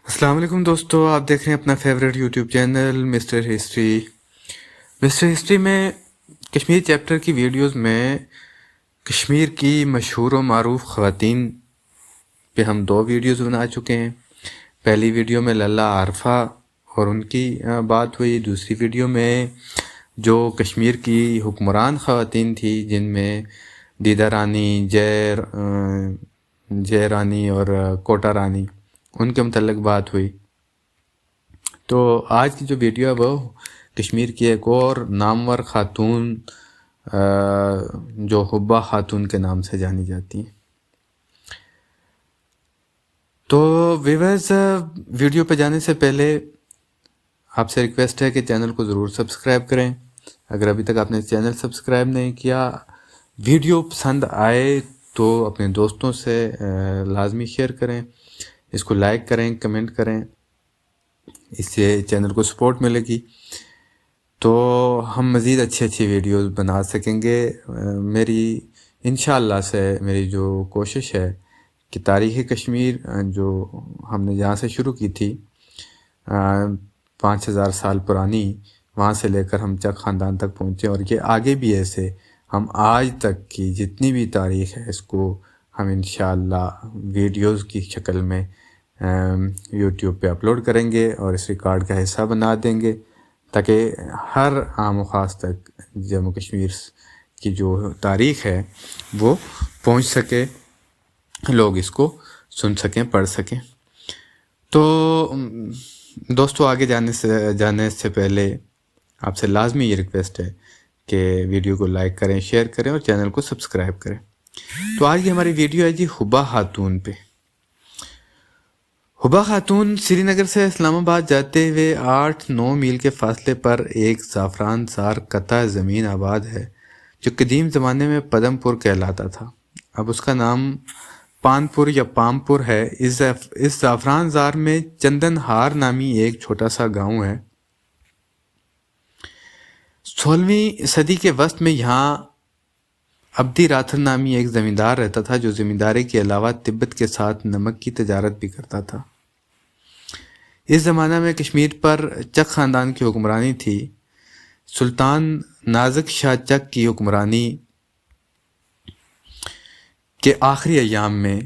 السلام علیکم دوستو، آپ دیکھ رہے ہیں اپنا favourite YouTube channel mister history. Mister history میں کشمیر چیپٹر کی ویڈیوز میں کشمیر کی مشہور و معروف خواتین پہ ہم 2 ویڈیوز بنا چکے ہیں۔ پہلی ویڈیو میں للہ عارفہ اور ان کی بات ہوئی، دوسری ویڈیو میں جو کشمیر کی حکمران خواتین تھی جن میں دیدہ رانی، جے رانی اور کوٹا رانی، ان کے متعلق بات ہوئی۔ تو آج کی جو ویڈیو ہے وہ کشمیر کی ایک اور نامور خاتون جو حبہ خاتون کے نام سے جانی جاتی ہیں۔ تو ویورز، ویڈیو پہ جانے سے پہلے آپ سے ریکویسٹ ہے کہ چینل کو ضرور سبسکرائب کریں اگر ابھی تک آپ نے چینل سبسکرائب نہیں کیا۔ ویڈیو پسند آئے تو اپنے دوستوں سے لازمی شیئر کریں، اس کو لائک کریں، کمنٹ کریں، اس سے چینل کو سپورٹ ملے گی تو ہم مزید اچھی ویڈیوز بنا سکیں گے۔ میری انشاءاللہ سے میری جو کوشش ہے کہ تاریخ کشمیر جو ہم نے جہاں سے شروع کی تھی 5000 سال پرانی، وہاں سے لے کر ہم چک خاندان تک پہنچے، اور یہ آگے بھی ایسے ہم آج تک کی جتنی بھی تاریخ ہے اس کو ہم انشاءاللہ ویڈیوز کی شکل میں یوٹیوب پہ اپلوڈ کریں گے اور اس ریکارڈ کا حصہ بنا دیں گے تاکہ ہر عام و خاص تک جموں کشمیر کی جو تاریخ ہے وہ پہنچ سکے، لوگ اس کو سن سکیں، پڑھ سکیں۔ تو دوستو، آگے جانے سے پہلے آپ سے لازمی یہ ریکویسٹ ہے کہ ویڈیو کو لائک کریں، شیئر کریں اور چینل کو سبسکرائب کریں۔ تو آج کی ہماری ویڈیو ہے جی حبہ خاتون پہ۔ حبہ خاتون سری نگر سے اسلام آباد جاتے ہوئے 8-9 میل کے فاصلے پر ایک زعفران زار قطع زمین آباد ہے جو قدیم زمانے میں پدم پور کہلاتا تھا۔ اب اس کا نام پانپور یا پامپور ہے۔ اس زعفران زار میں چندن ہار نامی ایک چھوٹا سا گاؤں ہے۔ 16ویں صدی کے وسط میں یہاں عبدی راتھر نامی ایک زمیندار رہتا تھا جو زمینداری کے علاوہ تبت کے ساتھ نمک کی تجارت بھی کرتا تھا۔ اس زمانہ میں کشمیر پر چک خاندان کی حکمرانی تھی۔ سلطان نازک شاہ چک کی حکمرانی کے آخری ایام میں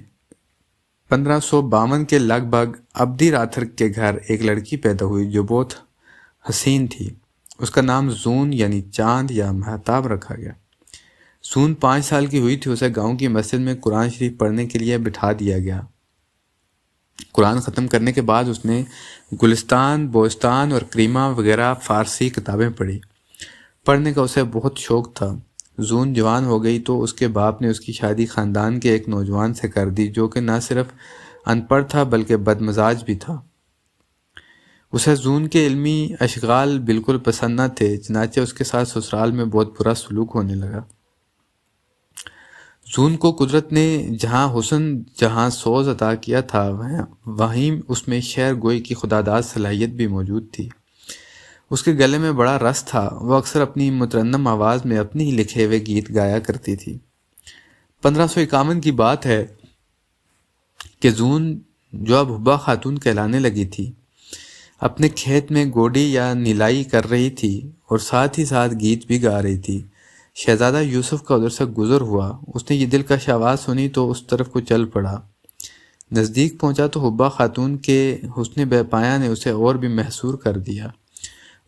1552 کے لگ بھگ عبدی راتھر کے گھر ایک لڑکی پیدا ہوئی جو بہت حسین تھی۔ اس کا نام زون یعنی چاند یا مہتاب رکھا گیا۔ زون 5 سال کی ہوئی تھی، اسے گاؤں کی مسجد میں قرآن شریف پڑھنے کے لیے بٹھا دیا گیا۔ قرآن ختم کرنے کے بعد اس نے گلستان، بوستان اور کریمہ وغیرہ فارسی کتابیں پڑھی۔ پڑھنے کا اسے بہت شوق تھا۔ زون جوان ہو گئی تو اس کے باپ نے اس کی شادی خاندان کے ایک نوجوان سے کر دی جو کہ نہ صرف ان پڑھ تھا بلکہ بد مزاج بھی تھا۔ اسے زون کے علمی اشغال بالکل پسند نہ تھے، چنانچہ اس کے ساتھ سسرال میں بہت برا سلوک ہونے لگا۔ زون کو قدرت نے جہاں حسن جہاں سوز عطا کیا تھا وہیں اس میں شعر گوئی کی خداداد صلاحیت بھی موجود تھی۔ اس کے گلے میں بڑا رس تھا، وہ اکثر اپنی مترنم آواز میں اپنے ہی لکھے ہوئے گیت گایا کرتی تھی۔ 1551 کی بات ہے کہ زون جو اب حبہ خاتون کہلانے لگی تھی اپنے کھیت میں گوڈی یا نیلائی کر رہی تھی اور ساتھ ہی ساتھ گیت بھی گا رہی تھی۔ شہزادہ یوسف کا ادھر سے گزر ہوا، اس نے یہ دلکش آواز سنی تو اس طرف کو چل پڑا۔ نزدیک پہنچا تو حبہ خاتون کے حسن بے پایہ نے اسے اور بھی محصور کر دیا۔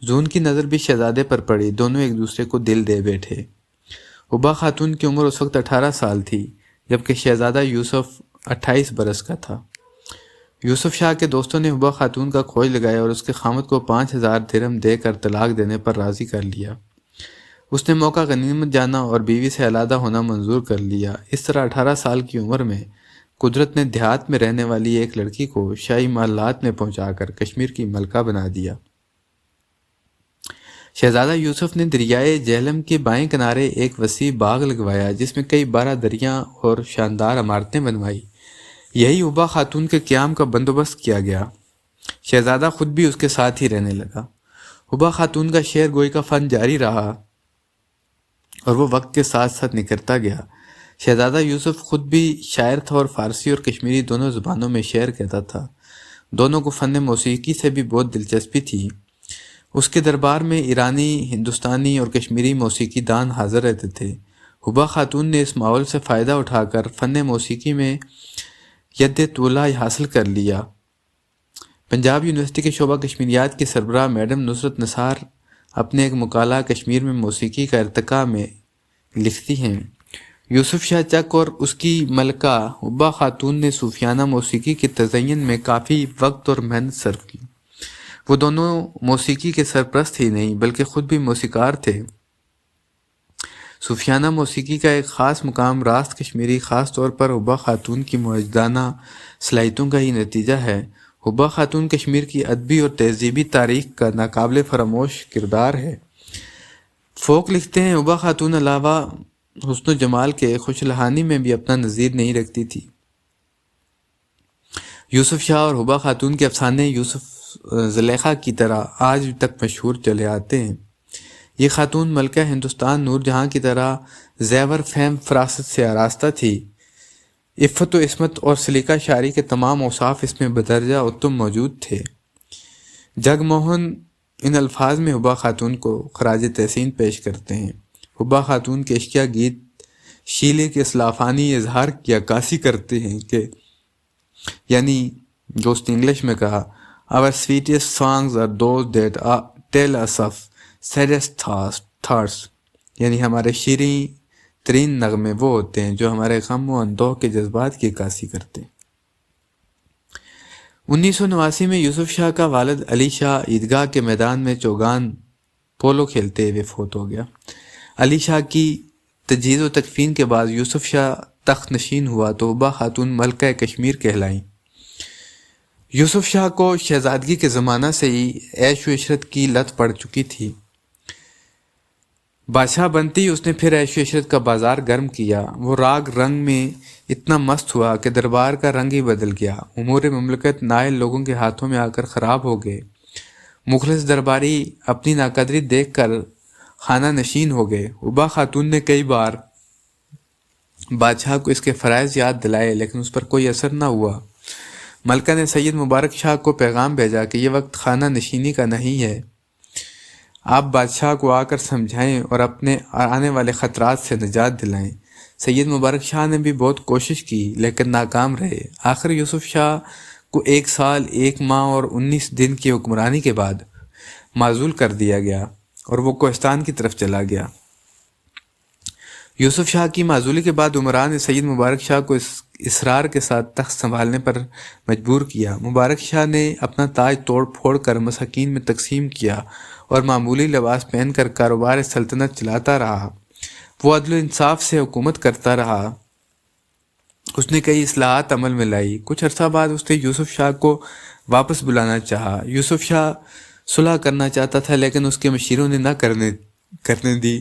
زون کی نظر بھی شہزادے پر پڑی، دونوں ایک دوسرے کو دل دے بیٹھے۔ حبہ خاتون کی عمر اس وقت 18 سال تھی جبکہ شہزادہ یوسف 28 برس کا تھا۔ یوسف شاہ کے دوستوں نے حبہ خاتون کا کھوج لگایا اور اس کے خامد کو 5000 درہم دے کر طلاق دینے پر راضی کر لیا۔ اس نے موقع غنیمت جانا اور بیوی سے علیحدہ ہونا منظور کر لیا۔ اس طرح 18 سال کی عمر میں قدرت نے دیہات میں رہنے والی ایک لڑکی کو شاہی محلات میں پہنچا کر کشمیر کی ملکہ بنا دیا۔ شہزادہ یوسف نے دریائے جہلم کے بائیں کنارے ایک وسیع باغ لگوایا جس میں کئی 12 دریاں اور شاندار عمارتیں بنوائی۔ یہی حبہ خاتون کے قیام کا بندوبست کیا گیا۔ شہزادہ خود بھی اس کے ساتھ ہی رہنے لگا۔ حبہ خاتون کا شعر گوئی کا فن جاری رہا اور وہ وقت کے ساتھ ساتھ نکھرتا گیا۔ شہزادہ یوسف خود بھی شاعر تھا اور فارسی اور کشمیری دونوں زبانوں میں شعر کہتا تھا۔ دونوں کو فن موسیقی سے بھی بہت دلچسپی تھی۔ اس کے دربار میں ایرانی، ہندوستانی اور کشمیری موسیقی دان حاضر رہتے تھے۔ حبا خاتون نے اس ماحول سے فائدہ اٹھا کر فن موسیقی میں ید طولہ حاصل کر لیا۔ پنجاب یونیورسٹی کے شعبہ کشمیریات کی سربراہ میڈم نصرت نثار اپنے ایک مقالہ کشمیر میں موسیقی کا ارتقاء میں لکھتی ہیں، یوسف شاہ چک اور اس کی ملکہ حبا خاتون نے صوفیانہ موسیقی کے تزئین میں کافی وقت اور محنت صرف کی۔ وہ دونوں موسیقی کے سرپرست ہی نہیں بلکہ خود بھی موسیقار تھے۔ صوفیانہ موسیقی کا ایک خاص مقام راست کشمیری، خاص طور پر حبا خاتون کی موجدانہ صلاحیتوں کا ہی نتیجہ ہے۔ حبا خاتون کشمیر کی ادبی اور تہذیبی تاریخ کا ناقابل فراموش کردار ہے۔ فوک لکھتے ہیں، حبا خاتون علاوہ حسن و جمال کے خوش لہانی میں بھی اپنا نظیر نہیں رکھتی تھی۔ یوسف شاہ اور حبا خاتون کے افسانے یوسف زلیخا کی طرح آج تک مشہور چلے آتے ہیں۔ یہ خاتون ملکہ ہندوستان نور جہاں کی طرح زیور فہم فراست سے آراستہ تھی۔ عفت و عصمت اور سلیقہ شاعری کے تمام اوصاف اس میں بدرجہ اتم موجود تھے۔ جگ موہن ان الفاظ میں حبا خاتون کو خراج تحسین پیش کرتے ہیں۔ حبا خاتون کے عشقیہ گیت شیلے کے اسلافانی اظہار کی عکاسی کرتے ہیں کہ یعنی جو اس نے انگلش میں کہا our sweetest songs are those that tell us of saddest thoughts، یعنی ہمارے شیریں ترین نغمے وہ ہوتے ہیں جو ہمارے غم و اندوہ کے جذبات کی عکاسی کرتے ہیں۔ 1989 میں یوسف شاہ کا والد علی شاہ عیدگاہ کے میدان میں چوگان پولو کھیلتے ہوئے فوت ہو گیا۔ علی شاہ کی تجہیز و تکفین کے بعد یوسف شاہ تخت نشین ہوا تو حبا خاتون ملکہ کشمیر کہلائیں۔ یوسف شاہ کو شہزادگی کے زمانہ سے ہی عیش و عشرت کی لت پڑ چکی تھی۔ بادشاہ بنتی اس نے پھر عیش و عشرت کا بازار گرم کیا۔ وہ راگ رنگ میں اتنا مست ہوا کہ دربار کا رنگ ہی بدل گیا۔ امور مملکت نائل لوگوں کے ہاتھوں میں آ کر خراب ہو گئے۔ مخلص درباری اپنی ناقدری دیکھ کر خانہ نشین ہو گئے۔ حبا خاتون نے کئی بار بادشاہ کو اس کے فرائض یاد دلائے لیکن اس پر کوئی اثر نہ ہوا۔ ملکہ نے سید مبارک شاہ کو پیغام بھیجا کہ یہ وقت خانہ نشینی کا نہیں ہے، آپ بادشاہ کو آ کر سمجھائیں اور اپنے آنے والے خطرات سے نجات دلائیں۔ سید مبارک شاہ نے بھی بہت کوشش کی لیکن ناکام رہے۔ آخر یوسف شاہ کو 1 سال 1 ماہ اور 19 دن کی حکمرانی کے بعد معزول کر دیا گیا اور وہ کوہستان کی طرف چلا گیا۔ یوسف شاہ کی معزولی کے بعد عمران نے سید مبارک شاہ کو اصرار کے ساتھ تخت سنبھالنے پر مجبور کیا۔ مبارک شاہ نے اپنا تاج توڑ پھوڑ کر مساکین میں تقسیم کیا اور معمولی لباس پہن کر کاروبار سلطنت چلاتا رہا۔ وہ عدل و انصاف سے حکومت کرتا رہا۔ اس نے کئی اصلاحات عمل میں لائی۔ کچھ عرصہ بعد اس نے یوسف شاہ کو واپس بلانا چاہا۔ یوسف شاہ صلح کرنا چاہتا تھا لیکن اس کے مشیروں نے نہ کرنے دی۔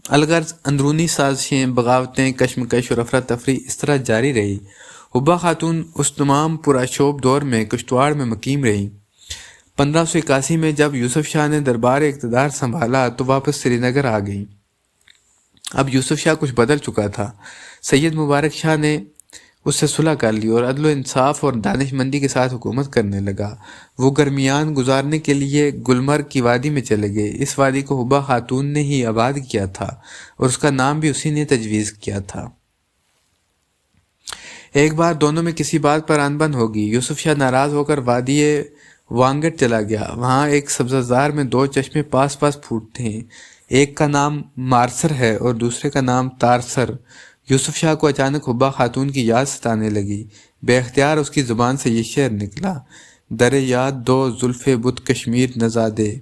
الغرض اندرونی سازشیں، بغاوتیں، کشمکش اور افراتفری اس طرح جاری رہی۔ حبا خاتون اس تمام پرآشوب دور میں کشتواڑ میں مقیم رہی۔ 1581 میں جب یوسف شاہ نے دربار اقتدار سنبھالا تو واپس سری نگر آ گئیں۔ اب یوسف شاہ کچھ بدل چکا تھا۔ سید مبارک شاہ نے اس سے صلح کر لی اور عدل و انصاف اور دانش مندی کے ساتھ حکومت کرنے لگا۔ وہ گرمیان گزارنے کے لیے گلمرگ کی وادی میں چلے گئے۔ اس وادی کو حبا خاتون نے ہی آباد کیا تھا اور اس کا نام بھی اسی نے تجویز کیا تھا۔ ایک بار دونوں میں کسی بات پر انبن ہوگی۔ یوسف شاہ ناراض ہو کر وادی وانگٹ چلا گیا۔ وہاں ایک سبزہ زار میں 2 چشمے پاس پاس پھوٹتے ہیں، ایک کا نام مارسر ہے اور دوسرے کا نام تارسر۔ یوسف شاہ کو اچانک حبا خاتون کی یاد ستانے لگی۔ بے اختیار اس کی زبان سے یہ شعر نکلا: در یاد دو زلف بت کشمیر نزادے،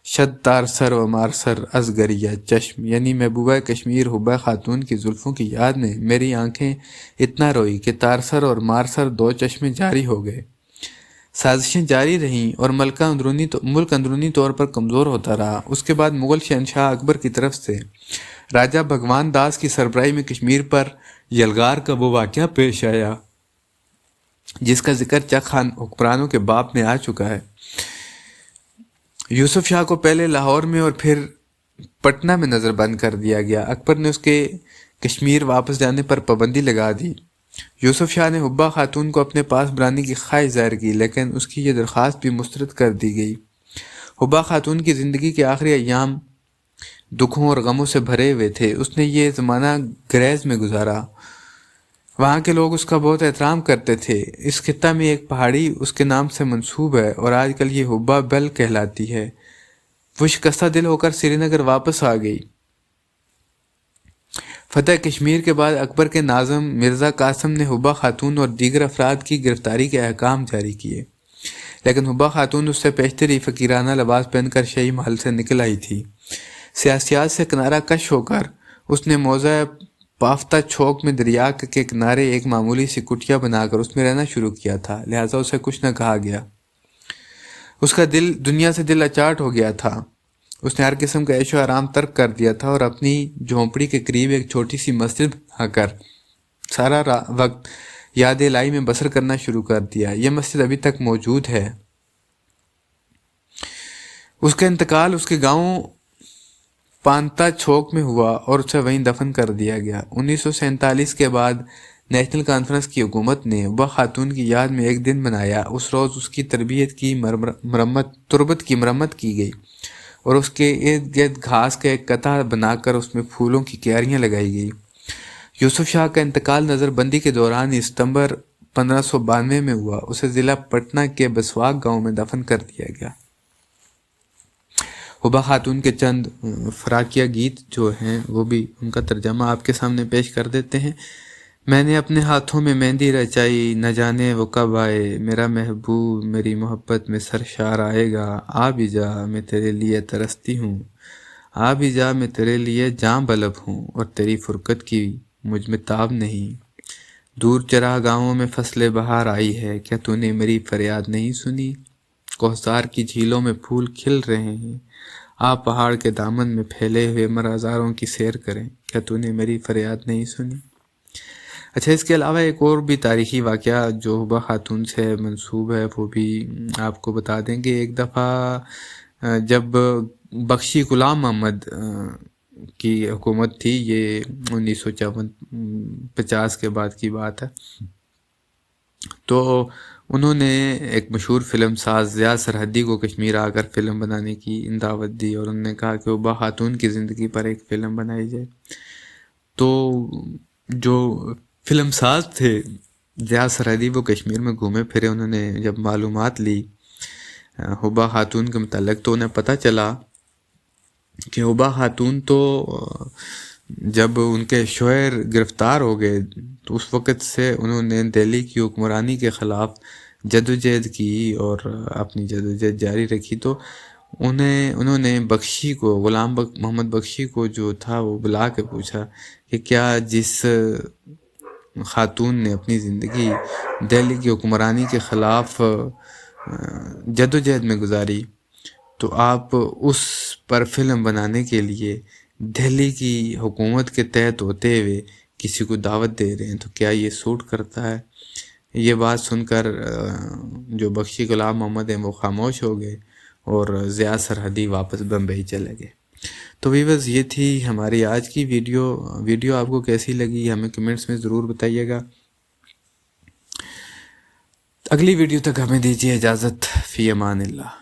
شد تارسر و مارسر از گریہ چشم، یعنی محبوبہ کشمیر حبا خاتون کی زلفوں کی یاد نے میری آنکھیں اتنا روئی کہ تارسر اور مارسر 2 چشمے جاری ہو گئے۔ سازشیں جاری رہیں اور ملک اندرونی طور پر کمزور ہوتا رہا۔ اس کے بعد مغل شہنشاہ اکبر کی طرف سے راجہ بھگوان داس کی سربراہی میں کشمیر پر یلغار کا وہ واقعہ پیش آیا جس کا ذکر چک خان حکمرانوں کے باب میں آ چکا ہے۔ یوسف شاہ کو پہلے لاہور میں اور پھر پٹنہ میں نظر بند کر دیا گیا۔ اکبر نے اس کے کشمیر واپس جانے پر پابندی لگا دی۔ یوسف شاہ نے حبا خاتون کو اپنے پاس بلانے کی خواہش ظاہر کی، لیکن اس کی یہ درخواست بھی مسترد کر دی گئی۔ حبا خاتون کی زندگی کے آخری ایام دکھوں اور غموں سے بھرے ہوئے تھے۔ اس نے یہ زمانہ گریز میں گزارا۔ وہاں کے لوگ اس کا بہت احترام کرتے تھے۔ اس خطہ میں ایک پہاڑی اس کے نام سے منسوب ہے اور آج کل یہ حبا بیل کہلاتی ہے۔ وہ شکستہ دل ہو کر سری نگر واپس آ گئی۔ فتح کشمیر کے بعد اکبر کے ناظم مرزا قاسم نے حبا خاتون اور دیگر افراد کی گرفتاری کے احکام جاری کیے، لیکن حبا خاتون اس سے پیشتر ہی فقیرانہ لباس پہن کر شہی محل سے نکل آئی تھی۔ سیاسیات سے کنارہ کش ہو کر اس نے موضع پافتہ چوک میں دریا کے کنارے ایک معمولی سی کٹیا بنا کر اس میں رہنا شروع کیا تھا، لہٰذا اسے کچھ نہ کہا گیا۔ اس کا دل دنیا سے دل اچاٹ ہو گیا تھا۔ اس نے ہر قسم کا عیش و آرام ترک کر دیا تھا اور اپنی جھونپڑی کے قریب ایک چھوٹی سی مسجد بنا کر سارا وقت یاد الہی میں بسر کرنا شروع کر دیا۔ یہ مسجد ابھی تک موجود ہے۔ اس کا انتقال اس کے گاؤں پانتا چوک میں ہوا اور اسے وہیں دفن کر دیا گیا۔ 1947 کے بعد نیشنل کانفرنس کی حکومت نے حبا خاتون کی یاد میں ایک دن منایا۔ اس روز اس کی تربت کی مرمت کی گئی اور اس کے ارد گرد گھاس کا ایک قطع بنا کر اس میں پھولوں کی کیاریاں لگائی گئی۔ یوسف شاہ کا انتقال نظر بندی کے دوران ستمبر 1592 میں ہوا۔ اسے ضلع پٹنہ کے بسواک گاؤں میں دفن کر دیا گیا۔ حبا خاتون کے چند فراقیہ گیت جو ہیں وہ بھی ان کا ترجمہ آپ کے سامنے پیش کر دیتے ہیں۔ میں نے اپنے ہاتھوں میں مہندی رچائی، نہ جانے وہ کب آئے، میرا محبوب میری محبت میں سرشار آئے گا، آ بھی جا میں تیرے لیے ترستی ہوں، آ بھی جا میں تیرے لیے جاں بلب ہوں، اور تیری فرقت کی مجھ میں تاب نہیں۔ دور چراہ گاؤں میں فصل بہار آئی ہے، کیا تو نے میری فریاد نہیں سنی؟ کوہسار کی جھیلوں میں پھول کھل رہے ہیں، آ پہاڑ کے دامن میں پھیلے ہوئے مرازاروں کی سیر کریں، کیا تو نے میری فریاد نہیں سنی؟ اچھا، اس کے علاوہ ایک اور بھی تاریخی واقعہ جو حبا خاتون سے منسوب ہے وہ بھی آپ کو بتا دیں گے۔ ایک دفعہ جب بخشی غلام محمد کی حکومت تھی، یہ 1950 کے بعد کی بات ہے، تو انہوں نے ایک مشہور فلم ساز ضیاء سرحدی کو کشمیر آ کر فلم بنانے کی دعوت دی اور انہوں نے کہا کہ حبا خاتون کی زندگی پر ایک فلم بنائی جائے۔ تو جو فلم ساز تھے ضیاء سرحدی وہ کشمیر میں گھومے پھرے، انہوں نے جب معلومات لی حبا خاتون کے متعلق تو انہیں پتہ چلا کہ حبا خاتون تو جب ان کے شوہر گرفتار ہو گئے تو اس وقت سے انہوں نے دہلی کی حکمرانی کے خلاف جدوجہد کی اور اپنی جدوجہد جاری رکھی۔ تو انہوں نے بخشی کو، غلام محمد بخشی کو جو تھا وہ بلا کے پوچھا کہ کیا جس خاتون نے اپنی زندگی دہلی کی حکمرانی کے خلاف جدوجہد میں گزاری، تو آپ اس پر فلم بنانے کے لیے دہلی کی حکومت کے تحت ہوتے ہوئے کسی کو دعوت دے رہے ہیں، تو کیا یہ سوٹ کرتا ہے؟ یہ بات سن کر جو بخشی غلام محمد ہیں وہ خاموش ہو گئے اور ضیاء سرحدی واپس بمبئی چلے گئے۔ تو ویورز یہ تھی ہماری آج کی ویڈیو آپ کو کیسی لگی ہمیں کمنٹس میں ضرور بتائیے گا۔ اگلی ویڈیو تک ہمیں دیجیے اجازت، فی امان اللہ۔